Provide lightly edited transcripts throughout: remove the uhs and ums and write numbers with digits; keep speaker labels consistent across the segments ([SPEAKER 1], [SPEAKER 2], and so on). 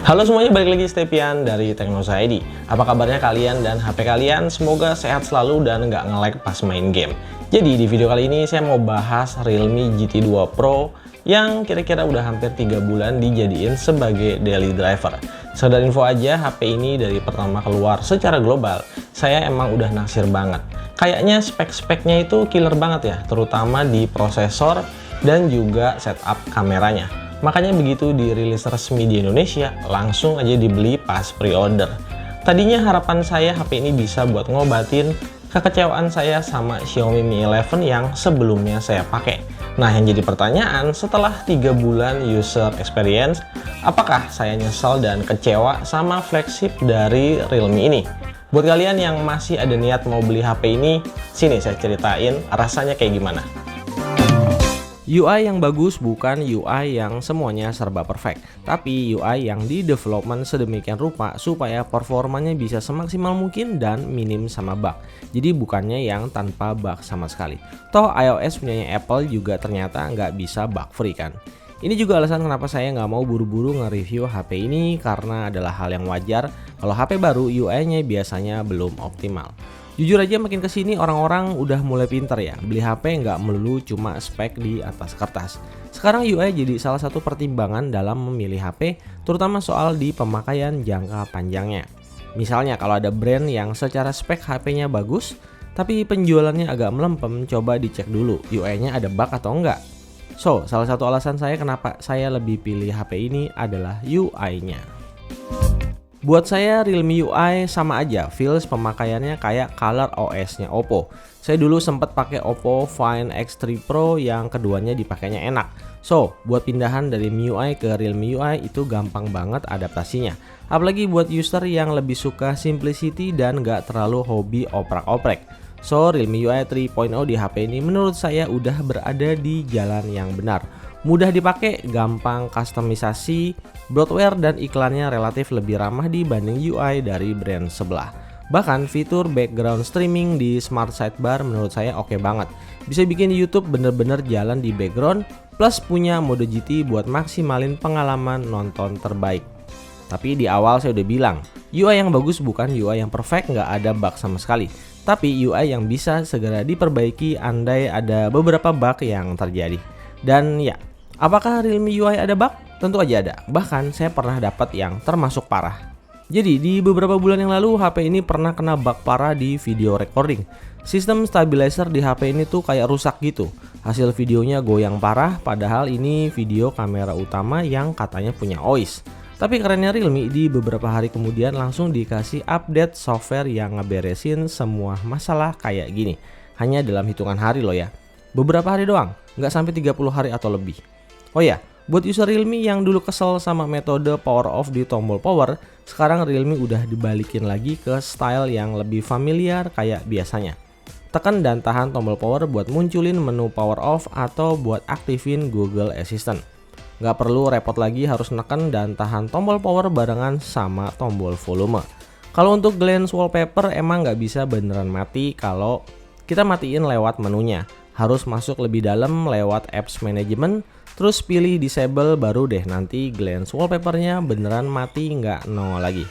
[SPEAKER 1] Halo semuanya, balik lagi Stepian dari Teknosa ID. Apa kabarnya kalian dan HP kalian? Semoga sehat selalu dan nggak nge-lag pas main game. Jadi di video kali ini saya mau bahas Realme GT2 Pro yang kira-kira udah hampir 3 bulan dijadiin sebagai daily driver. Sekedar info aja, HP ini dari pertama keluar secara global, saya emang udah naksir banget. Kayaknya spek-speknya itu killer banget ya, terutama di prosesor dan juga setup kameranya. Makanya begitu dirilis resmi di Indonesia, langsung aja dibeli pas pre-order. Tadinya harapan saya HP ini bisa buat ngobatin kekecewaan saya sama Xiaomi Mi 11 yang sebelumnya saya pakai. Nah, yang jadi pertanyaan, setelah 3 bulan user experience, apakah saya nyesel dan kecewa sama flagship dari Realme ini? Buat kalian yang masih ada niat mau beli HP ini, sini saya ceritain rasanya kayak gimana. UI yang bagus bukan UI yang semuanya serba perfect, tapi UI yang di development sedemikian rupa supaya performanya bisa semaksimal mungkin dan minim sama bug. Jadi bukannya yang tanpa bug sama sekali. Toh iOS punyanya Apple juga ternyata nggak bisa bug free kan. Ini juga alasan kenapa saya nggak mau buru-buru nge-review HP ini, karena adalah hal yang wajar kalau HP baru UI-nya biasanya belum optimal. Jujur aja makin kesini orang-orang udah mulai pinter ya, beli HP nggak melulu cuma spek di atas kertas. Sekarang UI jadi salah satu pertimbangan dalam memilih HP, terutama soal di pemakaian jangka panjangnya. Misalnya kalau ada brand yang secara spek HP-nya bagus, tapi penjualannya agak melempem, coba dicek dulu UI-nya ada bug atau enggak. So, salah satu alasan saya kenapa saya lebih pilih HP ini adalah UI-nya. Buat saya Realme UI sama aja, feels pemakaiannya kayak Color OS-nya Oppo. Saya dulu sempat pakai Oppo Find X3 Pro yang keduanya dipakainya enak. So, buat pindahan dari MIUI ke Realme UI itu gampang banget adaptasinya. Apalagi buat user yang lebih suka simplicity dan gak terlalu hobi oprak-oprek. So, Realme UI 3.0 di HP ini menurut saya udah berada di jalan yang benar. Mudah dipakai, gampang kustomisasi, bloatware dan iklannya relatif lebih ramah dibanding UI dari brand sebelah. Bahkan fitur background streaming di smart sidebar menurut saya oke banget. Bisa bikin YouTube bener-bener jalan di background, plus punya mode GT buat maksimalin pengalaman nonton terbaik. Tapi di awal saya udah bilang, UI yang bagus bukan UI yang perfect, nggak ada bug sama sekali. Tapi UI yang bisa segera diperbaiki andai ada beberapa bug yang terjadi. Dan ya, apakah Realme UI ada bug? Tentu aja ada. Bahkan saya pernah dapat yang termasuk parah. Jadi di beberapa bulan yang lalu HP ini pernah kena bug parah di video recording. Sistem stabilizer di HP ini tuh kayak rusak gitu. Hasil videonya goyang parah, padahal ini video kamera utama yang katanya punya OIS. Tapi kerennya Realme di beberapa hari kemudian langsung dikasih update software yang ngeberesin semua masalah kayak gini. Hanya dalam hitungan hari loh ya. Beberapa hari doang, nggak sampai 30 hari atau lebih. Oh ya, buat user Realme yang dulu kesel sama metode power off di tombol power, sekarang Realme udah dibalikin lagi ke style yang lebih familiar kayak biasanya. Tekan dan tahan tombol power buat munculin menu power off atau buat aktifin Google Assistant. Nggak perlu repot lagi harus neken dan tahan tombol power barengan sama tombol volume. Kalau untuk glance wallpaper emang nggak bisa beneran mati kalau kita matiin lewat menunya. Harus masuk lebih dalam lewat apps management, terus pilih disable baru deh nanti glance wallpapernya beneran mati nggak nongol lagi.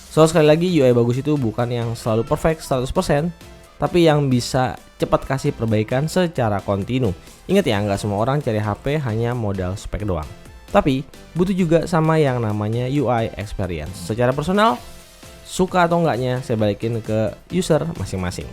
[SPEAKER 1] So sekali lagi UI bagus itu bukan yang selalu perfect 100%, tapi yang bisa cepat kasih perbaikan secara kontinu. Ingat ya, nggak semua orang cari HP hanya modal spek doang. Tapi butuh juga sama yang namanya UI experience. Secara personal, suka atau enggaknya saya balikin ke user masing-masing.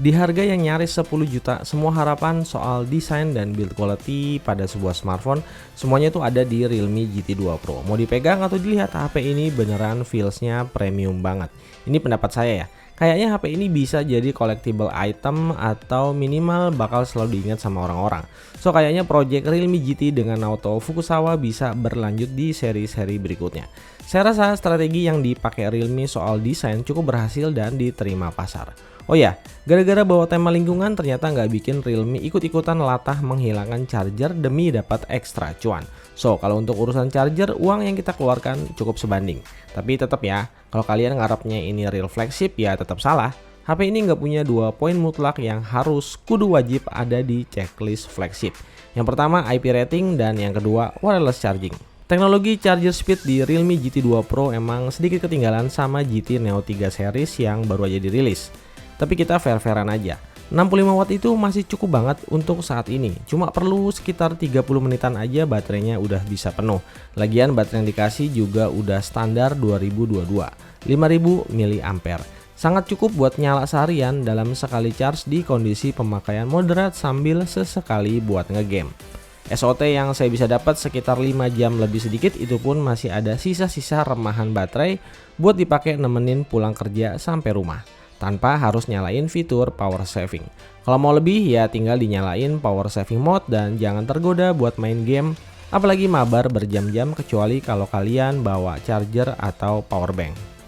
[SPEAKER 1] Di harga yang nyaris 10 juta, semua harapan soal desain dan build quality pada sebuah smartphone semuanya itu ada di Realme GT2 Pro. Mau dipegang atau dilihat, HP ini beneran feelsnya premium banget. Ini pendapat saya ya. Kayaknya HP ini bisa jadi collectible item atau minimal bakal selalu diingat sama orang-orang. So kayaknya project Realme GT dengan Naoto Fukusawa bisa berlanjut di seri-seri berikutnya. Saya rasa strategi yang dipakai Realme soal desain cukup berhasil dan diterima pasar. Oh ya, gara-gara bawa tema lingkungan ternyata nggak bikin Realme ikut-ikutan latah menghilangkan charger demi dapat ekstra cuan. So, kalau untuk urusan charger, uang yang kita keluarkan cukup sebanding. Tapi tetap ya, kalau kalian ngarepnya ini real flagship ya tetap salah. HP ini nggak punya 2 poin mutlak yang harus kudu wajib ada di checklist flagship. Yang pertama IP rating dan yang kedua wireless charging. Teknologi charger speed di Realme GT 2 Pro emang sedikit ketinggalan sama GT Neo 3 series yang baru aja dirilis. Tapi kita fair-fairan aja. 65 watt itu masih cukup banget untuk saat ini. Cuma perlu sekitar 30 menitan aja baterainya udah bisa penuh. Lagian baterai yang dikasih juga udah standar 2022, 5000 mAh. Sangat cukup buat nyala seharian dalam sekali charge di kondisi pemakaian moderat sambil sesekali buat ngegame. SOT yang saya bisa dapat sekitar 5 jam lebih sedikit, itu pun masih ada sisa-sisa remahan baterai buat dipakai nemenin pulang kerja sampai rumah, tanpa harus nyalain fitur power saving. Kalau mau lebih ya tinggal dinyalain power saving mode dan jangan tergoda buat main game, apalagi mabar berjam-jam kecuali kalau kalian bawa charger atau power bank.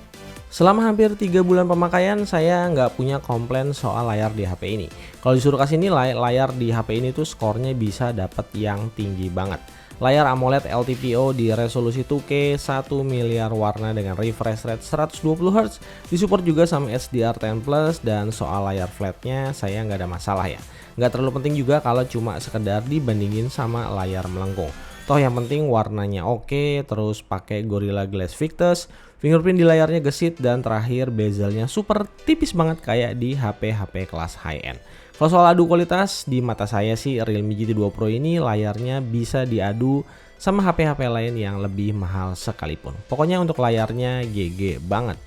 [SPEAKER 1] Selama hampir 3 bulan pemakaian, saya nggak punya komplain soal layar di HP ini. Kalau disuruh kasih nilai, layar di HP ini tuh skornya bisa dapat yang tinggi banget. Layar AMOLED LTPO di resolusi 2K 1 miliar warna dengan refresh rate 120Hz, disupport juga sama HDR10+, dan soal layar flatnya saya nggak ada masalah ya. Nggak terlalu penting juga kalau cuma sekedar dibandingin sama layar melengkung. Toh yang penting warnanya oke, terus pakai Gorilla Glass Victus, fingerprint di layarnya gesit, dan terakhir bezelnya super tipis banget kayak di HP-HP kelas high-end. Kalau soal adu kualitas, di mata saya sih Realme GT 2 Pro ini layarnya bisa diadu sama HP-HP lain yang lebih mahal sekalipun. Pokoknya untuk layarnya GG banget.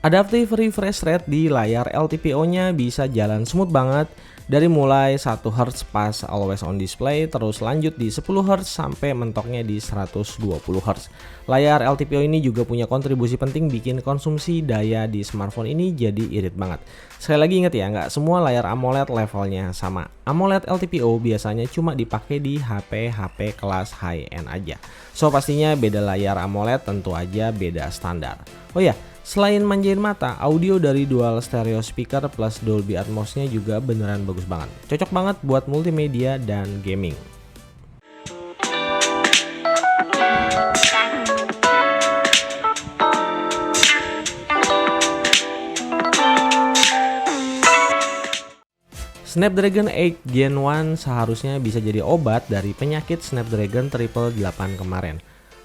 [SPEAKER 1] Adaptive refresh rate di layar LTPO-nya bisa jalan smooth banget dari mulai 1 Hz pas always on display, terus lanjut di 10 Hz sampai mentoknya di 120 Hz. Layar LTPO ini juga punya kontribusi penting bikin konsumsi daya di smartphone ini jadi irit banget. Sekali lagi ingat ya, nggak semua layar AMOLED levelnya sama. AMOLED LTPO biasanya cuma dipakai di HP-HP kelas high-end aja. So pastinya beda layar AMOLED tentu aja beda standar. Oh ya, selain manjain mata, audio dari dual stereo speaker plus Dolby Atmos-nya juga beneran bagus banget. Cocok banget buat multimedia dan gaming. Snapdragon 8 Gen 1 seharusnya bisa jadi obat dari penyakit Snapdragon 888 kemarin.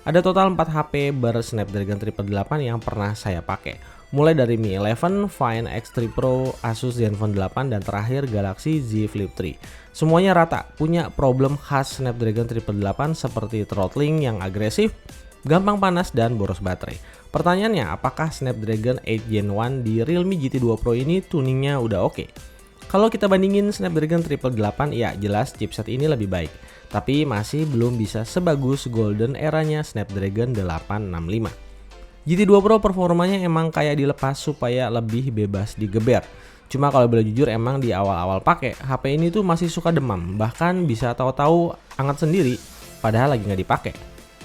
[SPEAKER 1] Ada total 4 HP ber-Snapdragon 888 yang pernah saya pakai. Mulai dari Mi 11, Find X3 Pro, Asus Zenfone 8, dan terakhir Galaxy Z Flip 3. Semuanya rata, punya problem khas Snapdragon 888 seperti throttling yang agresif, gampang panas, dan boros baterai. Pertanyaannya, apakah Snapdragon 8 Gen 1 di Realme GT 2 Pro ini tuningnya udah oke? Kalau kita bandingin Snapdragon 888, ya jelas chipset ini lebih baik, tapi masih belum bisa sebagus golden eranya Snapdragon 865. GT 2 Pro performanya emang kayak dilepas supaya lebih bebas digeber. Cuma kalau boleh jujur, emang di awal-awal pakai HP ini tuh masih suka demam, bahkan bisa tahu-tahu hangat sendiri padahal lagi nggak dipakai.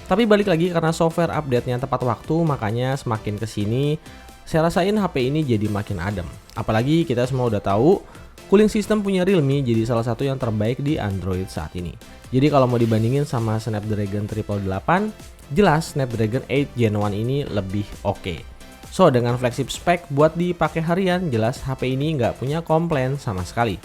[SPEAKER 1] Tapi balik lagi, karena software update-nya tepat waktu, makanya semakin kesini saya rasain HP ini jadi makin adem. Apalagi kita semua udah tahu cooling system punya Realme jadi salah satu yang terbaik di Android saat ini. Jadi kalau mau dibandingin sama Snapdragon 888, jelas Snapdragon 8 Gen 1 ini lebih oke. So dengan flagship spek buat dipakai harian, jelas HP ini nggak punya komplain sama sekali.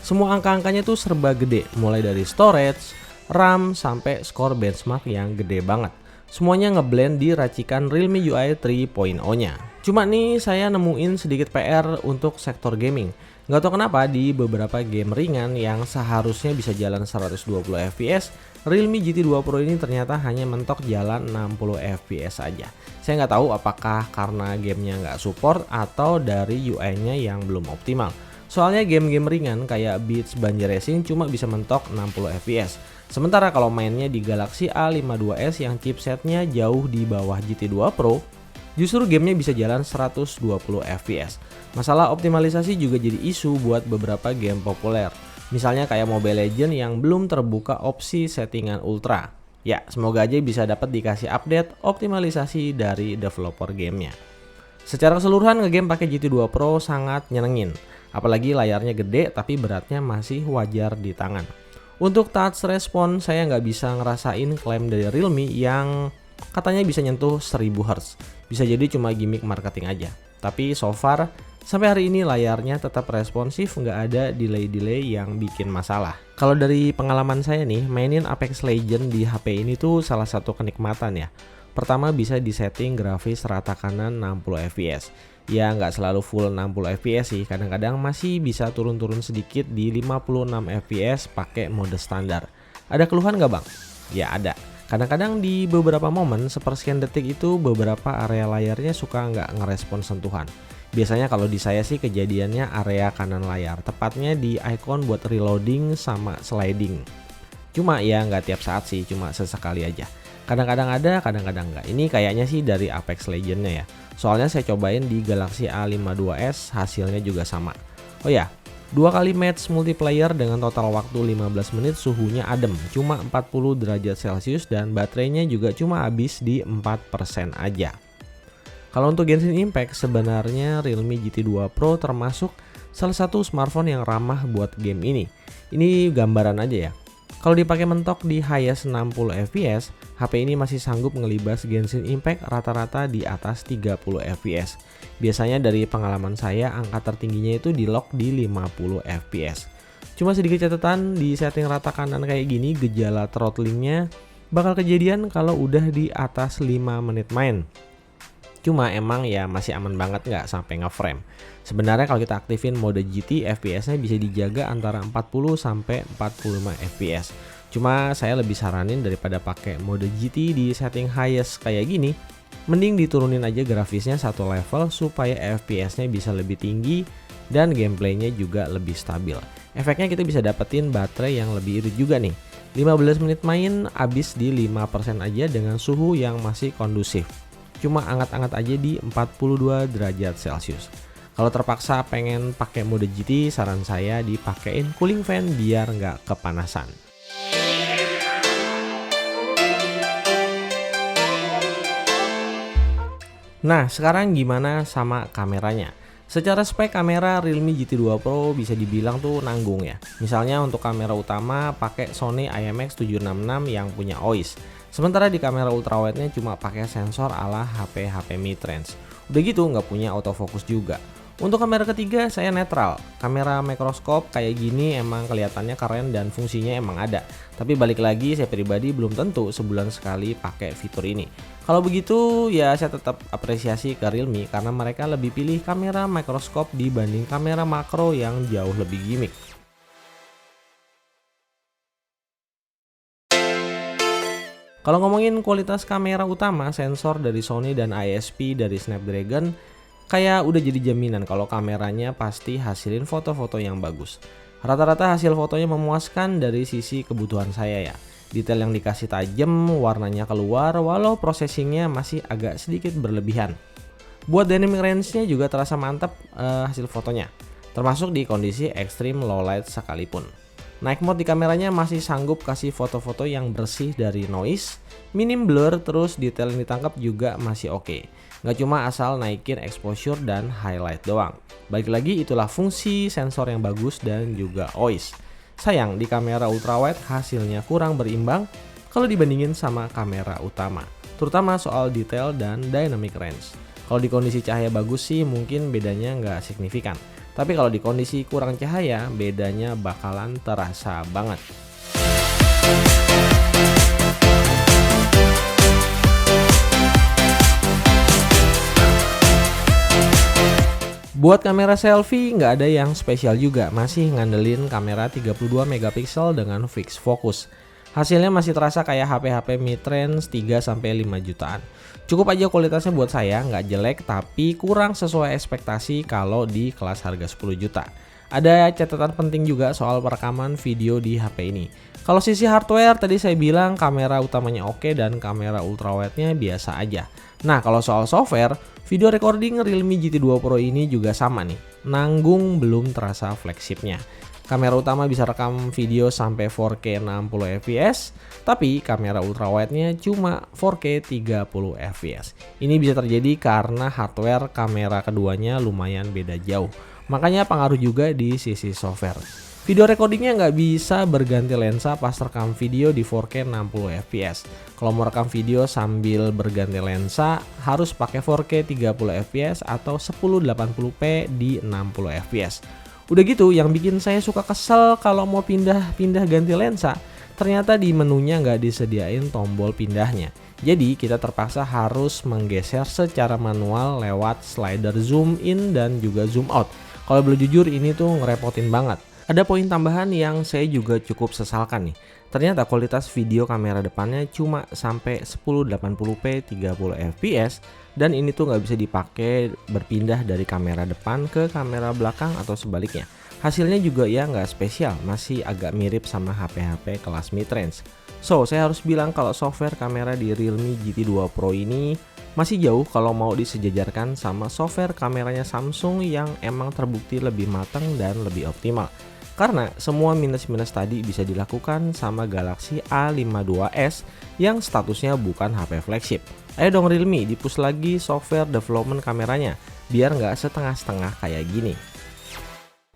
[SPEAKER 1] Semua angka-angkanya tuh serba gede, mulai dari storage, RAM, sampai skor benchmark yang gede banget. Semuanya ngeblend di racikan Realme UI 3.0-nya. Cuma nih saya nemuin sedikit PR untuk sektor gaming. Nggak tahu kenapa di beberapa game ringan yang seharusnya bisa jalan 120 fps, Realme GT 2 Pro ini ternyata hanya mentok jalan 60 fps aja. Saya nggak tahu apakah karena gamenya nggak support atau dari UI-nya yang belum optimal. Soalnya game-game ringan kayak Beats Banjo Racing cuma bisa mentok 60 fps. Sementara kalau mainnya di Galaxy A52s yang chipsetnya jauh di bawah GT 2 Pro, justru gamenya bisa jalan 120 fps. Masalah optimalisasi juga jadi isu buat beberapa game populer. Misalnya kayak Mobile Legends yang belum terbuka opsi settingan ultra. Ya, semoga aja bisa dapat dikasih update optimalisasi dari developer gamenya. Secara keseluruhan ngegame pakai GT 2 Pro sangat nyenengin. Apalagi layarnya gede tapi beratnya masih wajar di tangan. Untuk touch response saya nggak bisa ngerasain klaim dari Realme yang katanya bisa nyentuh 1000 Hz. Bisa jadi cuma gimmick marketing aja. Tapi so far Sampai hari ini layarnya tetap responsif, nggak ada delay-delay yang bikin masalah. Kalau dari pengalaman saya nih, mainin Apex Legends di HP ini tuh salah satu kenikmatan ya. Pertama bisa disetting grafis rata kanan 60 fps. Ya nggak selalu full 60 fps sih, kadang-kadang masih bisa turun-turun sedikit di 56 fps pakai mode standar. Ada keluhan nggak bang? Ya ada. Kadang-kadang di beberapa momen sepersekian detik itu beberapa area layarnya suka nggak ngerespon sentuhan. Biasanya kalau di saya sih kejadiannya area kanan layar, tepatnya di icon buat reloading sama sliding. Cuma ya nggak tiap saat sih, cuma sesekali aja. Kadang-kadang ada, kadang-kadang nggak. Ini kayaknya sih dari Apex Legends-nya ya. Soalnya saya cobain di Galaxy A52s, hasilnya juga sama. Oh ya, 2 kali match multiplayer dengan total waktu 15 menit, suhunya adem, cuma 40 derajat Celcius dan baterainya juga cuma habis di 4% aja. Kalau untuk Genshin Impact, sebenarnya Realme GT2 Pro termasuk salah satu smartphone yang ramah buat game ini. Ini gambaran aja ya. Kalau dipakai mentok di highest 60 fps, HP ini masih sanggup ngelibas Genshin Impact rata-rata di atas 30 fps. Biasanya dari pengalaman saya, angka tertingginya itu di lock di 50 fps. Cuma sedikit catatan, di setting rata kanan kayak gini, gejala throttlingnya bakal kejadian kalau udah di atas 5 menit main. Cuma emang ya masih aman banget, nggak sampai ngeframe. Sebenarnya kalau kita aktifin mode GT, FPS-nya bisa dijaga antara 40 sampai 45 fps. Cuma saya lebih saranin daripada pakai mode GT di setting highest kayak gini, mending diturunin aja grafisnya satu level supaya FPS-nya bisa lebih tinggi dan gameplaynya juga lebih stabil. Efeknya kita bisa dapetin baterai yang lebih irit juga nih. 15 menit main habis di 5% aja dengan suhu yang masih kondusif. Cuma anget-anget aja di 42 derajat Celcius. Kalau terpaksa pengen pakai mode GT, saran saya dipakein cooling fan biar nggak kepanasan. Nah, sekarang gimana sama kameranya? Secara spek kamera Realme GT2 Pro bisa dibilang tuh nanggung ya. Misalnya untuk kamera utama pakai Sony IMX766 yang punya OIS. Sementara di kamera ultrawide-nya cuma pakai sensor ala HP mid-range. Udah gitu nggak punya autofocus juga. Untuk kamera ketiga saya netral. Kamera mikroskop kayak gini emang kelihatannya keren dan fungsinya emang ada. Tapi balik lagi, saya pribadi belum tentu sebulan sekali pakai fitur ini. Kalau begitu ya saya tetap apresiasi ke Realme karena mereka lebih pilih kamera mikroskop dibanding kamera makro yang jauh lebih gimmick. Kalau ngomongin kualitas kamera utama, sensor dari Sony dan ISP dari Snapdragon kayak udah jadi jaminan kalau kameranya pasti hasilin foto-foto yang bagus. Rata-rata hasil fotonya memuaskan dari sisi kebutuhan saya ya. Detail yang dikasih tajam, warnanya keluar, walau processingnya masih agak sedikit berlebihan. Buat dynamic range-nya juga terasa mantap hasil fotonya, termasuk di kondisi ekstrim low light sekalipun. Night mode di kameranya masih sanggup kasih foto-foto yang bersih dari noise, minim blur, terus detail yang ditangkap juga masih oke. Nggak cuma asal naikin exposure dan highlight doang. Balik lagi, itulah fungsi sensor yang bagus dan juga OIS. Sayang di kamera ultrawide hasilnya kurang berimbang kalau dibandingin sama kamera utama, terutama soal detail dan dynamic range. Kalau di kondisi cahaya bagus sih mungkin bedanya nggak signifikan. Tapi kalau di kondisi kurang cahaya, bedanya bakalan terasa banget. Buat kamera selfie nggak ada yang spesial juga, masih ngandelin kamera 32 megapiksel dengan fixed focus. Hasilnya masih terasa kayak HP mid-range 3-5 jutaan. Cukup aja kualitasnya buat saya, nggak jelek tapi kurang sesuai ekspektasi kalau di kelas harga 10 juta. Ada catatan penting juga soal perekaman video di HP ini. Kalau sisi hardware tadi saya bilang kamera utamanya oke dan kamera ultrawide-nya biasa aja. Nah kalau soal software, video recording Realme GT2 Pro ini juga sama nih. Nanggung belum terasa flagshipnya. Kamera utama bisa rekam video sampai 4K 60 fps, tapi kamera ultrawide-nya cuma 4K 30 fps. Ini bisa terjadi karena hardware kamera keduanya lumayan beda jauh. Makanya pengaruh juga di sisi software. Video recordingnya nggak bisa berganti lensa pas rekam video di 4K 60 fps. Kalau mau rekam video sambil berganti lensa harus pakai 4K 30 fps atau 1080p di 60 fps. Udah gitu, yang bikin saya suka kesel kalau mau pindah-pindah ganti lensa, ternyata di menunya nggak disediain tombol pindahnya. Jadi kita terpaksa harus menggeser secara manual lewat slider zoom in dan juga zoom out. Kalau boleh jujur ini tuh ngerepotin banget. Ada poin tambahan yang saya juga cukup sesalkan nih. Ternyata kualitas video kamera depannya cuma sampai 1080p 30 fps dan ini tuh nggak bisa dipakai berpindah dari kamera depan ke kamera belakang atau sebaliknya. Hasilnya juga ya nggak spesial, masih agak mirip sama HP-HP kelas mid-range. So, saya harus bilang kalau software kamera di Realme GT2 Pro ini masih jauh kalau mau disejajarkan sama software kameranya Samsung yang emang terbukti lebih matang dan lebih optimal. Karena semua minus-minus tadi bisa dilakukan sama Galaxy A52s yang statusnya bukan HP flagship. Ayo dong Realme, di-push lagi software development kameranya, biar nggak setengah-setengah kayak gini.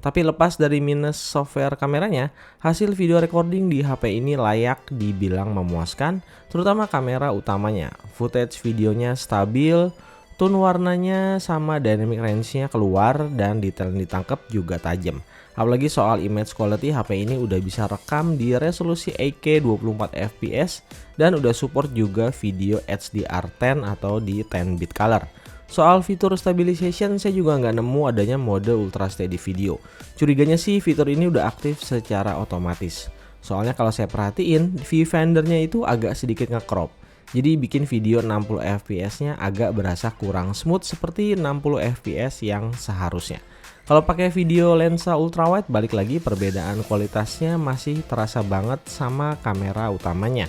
[SPEAKER 1] Tapi lepas dari minus software kameranya, hasil video recording di HP ini layak dibilang memuaskan, terutama kamera utamanya. Footage videonya stabil, tone warnanya sama dynamic range-nya keluar, dan detail yang ditangkap juga tajam. Apalagi soal image quality, HP ini udah bisa rekam di resolusi 8K 24fps dan udah support juga video HDR10 atau di 10-bit color. Soal fitur stabilization saya juga nggak nemu adanya mode ultra steady video. Curiganya sih fitur ini udah aktif secara otomatis. Soalnya kalau saya perhatiin viewfindernya itu agak sedikit nge-crop. Jadi bikin video 60 fps nya agak berasa kurang smooth seperti 60 fps yang seharusnya. Kalau pakai video lensa ultrawide, balik lagi perbedaan kualitasnya masih terasa banget sama kamera utamanya.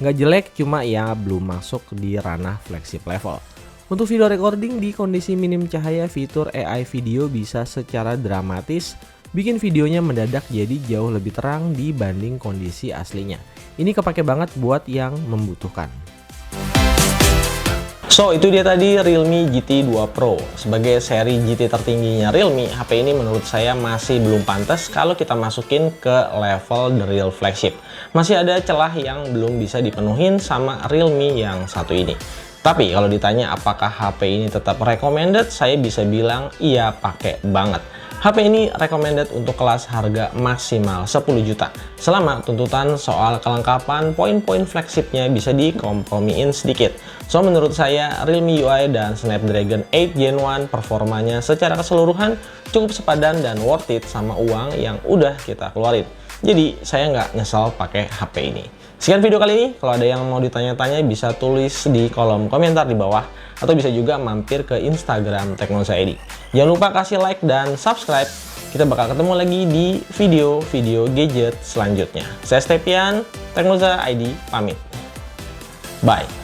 [SPEAKER 1] Nggak jelek, cuma ya belum masuk di ranah flagship level. Untuk video recording di kondisi minim cahaya, fitur AI video bisa secara dramatis bikin videonya mendadak jadi jauh lebih terang dibanding kondisi aslinya. Ini kepake banget buat yang membutuhkan. So, itu dia tadi Realme GT2 Pro. Sebagai seri GT tertingginya Realme, HP ini menurut saya masih belum pantas kalau kita masukin ke level the real flagship. Masih ada celah yang belum bisa dipenuhin sama Realme yang satu ini. Tapi kalau ditanya apakah HP ini tetap recommended, saya bisa bilang iya, pakai banget. HP ini recommended untuk kelas harga maksimal 10 juta. Selama tuntutan soal kelengkapan poin-poin flagshipnya bisa dikompromiin sedikit. So, menurut saya Realme UI dan Snapdragon 8 Gen 1 performanya secara keseluruhan cukup sepadan dan worth it sama uang yang udah kita keluarin. Jadi saya nggak nyesel pakai HP ini. Sekian video kali ini, kalau ada yang mau ditanya-tanya bisa tulis di kolom komentar di bawah atau bisa juga mampir ke Instagram Teknoza ID. Jangan lupa kasih like dan subscribe. Kita bakal ketemu lagi di video-video gadget selanjutnya. Saya Stepian, Teknoza ID pamit. Bye.